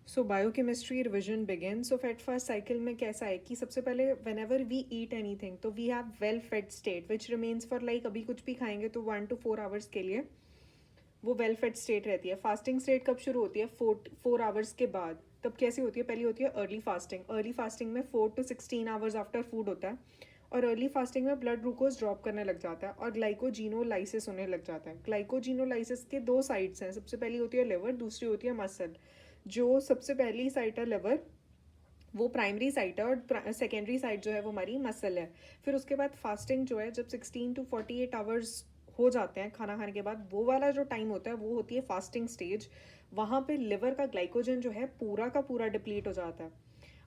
सो biochemistry revision begin. So fed fast cycle में कैसा है कि सबसे पहले whenever we eat anything तो we have well fed state which remains for like अभी कुछ भी खाएंगे तो 1 to 4 आवर्स के लिए वो वेल फेड स्टेट रहती है। फास्टिंग स्टेट कब शुरू होती है? 4 आवर्स के बाद। तब कैसी होती है? पहली होती है अर्ली फास्टिंग। अर्ली फास्टिंग में 4 to 16 आवर्स आफ्टर फूड होता है और अर्ली फास्टिंग में ब्लड ग्लूकोज ड्रॉप करने लग जाता है और ग्लाइकोजिनोलाइसिस होने लग जाता है। ग्लाइकोजिनोलाइसिस के दो साइड्स हैं, सबसे पहली होती है लिवर, दूसरी होती है मसल। जो सबसे पहली साइट है लिवर वो प्राइमरी साइट है और सेकेंडरी साइट जो है वो हमारी मसल है। फिर उसके बाद फास्टिंग जो है जब 16 to 48 आवर्स हो जाते हैं खाना खाने के बाद, वो वाला जो टाइम होता है वो होती है फास्टिंग स्टेज। वहाँ पे लिवर का ग्लाइकोजन जो है पूरा का पूरा डिप्लीट हो जाता है।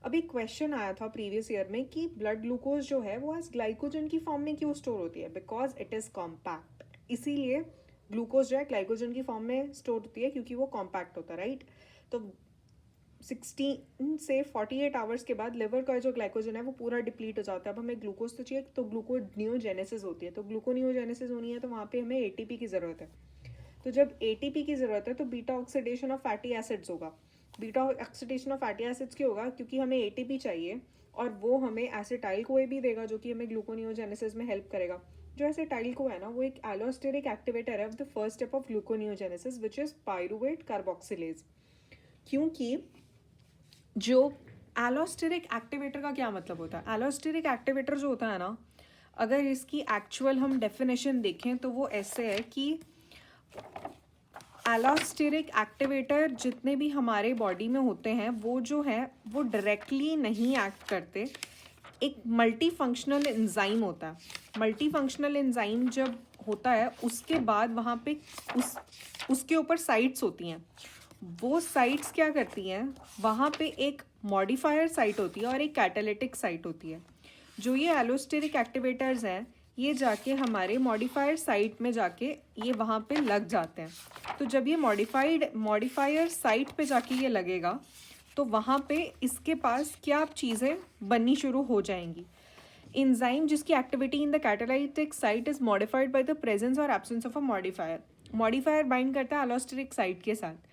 अभी क्वेश्चन आया था प्रीवियस ईयर में कि ब्लड ग्लूकोज जो है वो एज ग्लाइकोजन की फॉर्म में क्यों स्टोर होती है? Because it is compact. इसीलिए ग्लूकोज जो है ग्लाइकोजन की फॉर्म में स्टोर होती है क्योंकि वो कॉम्पैक्ट होता है, राइट? तो 16 से 48 आवर्स के बाद लिवर का जो ग्लाइकोजन है वो पूरा डिप्लीट हो जाता है। अब हमें ग्लूकोज तो चाहिए, तो ग्लूकोनियोजेनेसिस होती है। तो ग्लूकोनियोजेनेसिस होनी है तो वहाँ पे हमें एटीपी की ज़रूरत है। तो जब एटीपी की ज़रूरत है तो beta oxidation of fatty acids होगा। Beta oxidation of fatty acids क्यों होगा? क्योंकि हमें एटीपी चाहिए और वो हमें एसिटाइल को भी देगा जो कि हमें ग्लूकोनियोजेनेसिस में हेल्प करेगा। जो एसिटाइल को है ना वो एक एलोस्टेरिक एक्टिवेटर है of the first step of gluconeogenesis which is pyruvate carboxylase. क्योंकि जो एलोस्टेरिक एक्टिवेटर का क्या मतलब होता है? एलोस्टेरिक एक्टिवेटर जो होता है ना, अगर इसकी एक्चुअल हम डेफिनेशन देखें तो वो ऐसे है कि एलोस्टेरिक एक्टिवेटर जितने भी हमारे बॉडी में होते हैं वो जो है वो डायरेक्टली नहीं एक्ट करते। एक मल्टी फंक्शनल एंजाइम होता है। मल्टी फंक्शनल एंजाइम जब होता है उसके बाद वहाँ पे उसके ऊपर साइट्स होती हैं। वो साइट्स क्या करती हैं? वहाँ पे एक मॉडिफायर साइट होती है और एक कैटालिटिक साइट होती है। जो ये एलोस्टेरिक एक्टिवेटर्स हैं ये जाके हमारे मॉडिफायर साइट में जाके ये वहाँ पे लग जाते हैं। तो जब ये मॉडिफायर साइट पे जाके ये लगेगा तो वहाँ पे इसके पास क्या चीज़ें बननी शुरू हो जाएंगी? एंजाइम जिसकी activity in the catalytic site is modified by the presence और absence of a modifier. Modifier bind करता है एलोस्टेरिक साइट के साथ।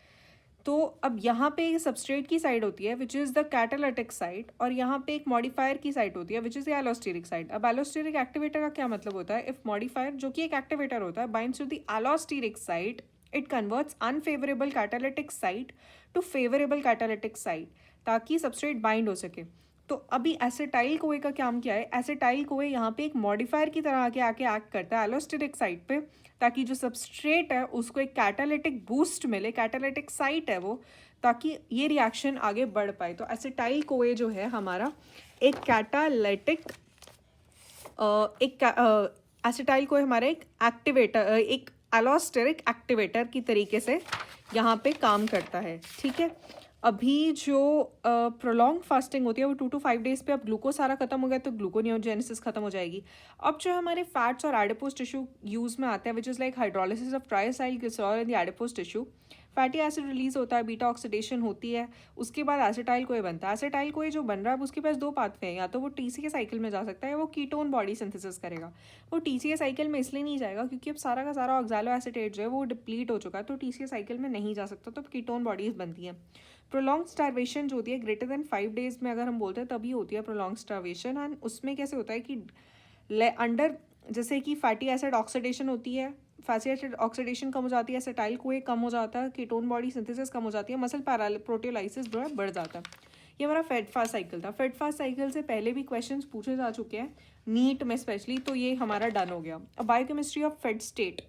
तो अब यहाँ पे एक सबस्ट्रेट की साइड होती है which is the catalytic site और यहाँ पे एक मॉडिफायर की साइट होती है which is the allosteric site. अब एलोस्टेरिक एक्टिवेटर का क्या मतलब होता है? इफ मॉडिफायर जो कि एक एक्टिवेटर होता है binds to the allosteric site, it converts unfavourable catalytic site to favourable catalytic site ताकि सबस्ट्रेट बाइंड हो सके। तो अभी एसिटाइल कोए का काम क्या है? एसिटाइल कोए यहाँ पे एक मॉडिफायर की तरह आके एक्ट करता है एलोस्टेरिक साइट पे ताकि जो सबस्ट्रेट है उसको एक कैटालिटिक बूस्ट मिले। कैटालिटिक साइट है वो, ताकि ये रिएक्शन आगे बढ़ पाए। तो एसिटाइल कोए जो है हमारा एक कैटालिटिक एसिटाइल कोए हमारा एक एक्टिवेटर, एक एलोस्टेरिक एक्टिवेटर की तरीके से यहाँ पे काम करता है, ठीक है। अभी जो प्रोलॉन्ग फास्टिंग होती है वो 2 to 5 डेज पे अब ग्लूकोज सारा खत्म हो गया तो ग्लूकोनियोजेनेसिस खत्म हो जाएगी। अब जो हमारे फैट्स और एडिपोज टिश्यू यूज में आते हैं which is like hydrolysis of triacyl glycerol in the adipose tissue. Fatty acid release होता है, बीटा ऑक्सीडेशन होती है, उसके बाद एसिटाइल कोए बनता है। एसिटाइल कोए जो बन रहा है उसके पास दो पाथवे हैं, या तो वो टीसीए साइकिल में जा सकता है या वो कीटोन बॉडी सिंथेसिस करेगा। वो टीसीए साइकिल में इसलिए नहीं जाएगा क्योंकि अब सारा का सारा ऑक्सैलो एसिटेट जो है वो डिप्लीट हो चुका है, तो टीसीए साइकिल में नहीं जा सकता, तो कीटोन बॉडीज बनती हैं। प्रोलॉन्ग स्टार्वेशन जो होती है ग्रेटर देन 5 डेज में अगर हम बोलते हैं तभी होती है प्रोलॉन्ग स्टार्वेशन। एंड उसमें कैसे होता है कि अंडर जैसे कि फैटी एसिड ऑक्सीडेशन होती है, फैटी एसिड ऑक्सीडेशन कम हो जाती है, एसिटाइल कोए कम हो जाता है, कीटोन बॉडी सिंथेसिस कम हो जाती है, मसल प्रोटियोलाइसिस जो है बढ़ जाता है। ये हमारा फेट फास्ट साइकिल था। फेट फास्ट साइकिल से पहले भी क्वेश्चंस पूछे जा चुके हैं नीट में स्पेशली, तो ये हमारा डन हो गया। अब बायोकेमिस्ट्री ऑफ फेट स्टेट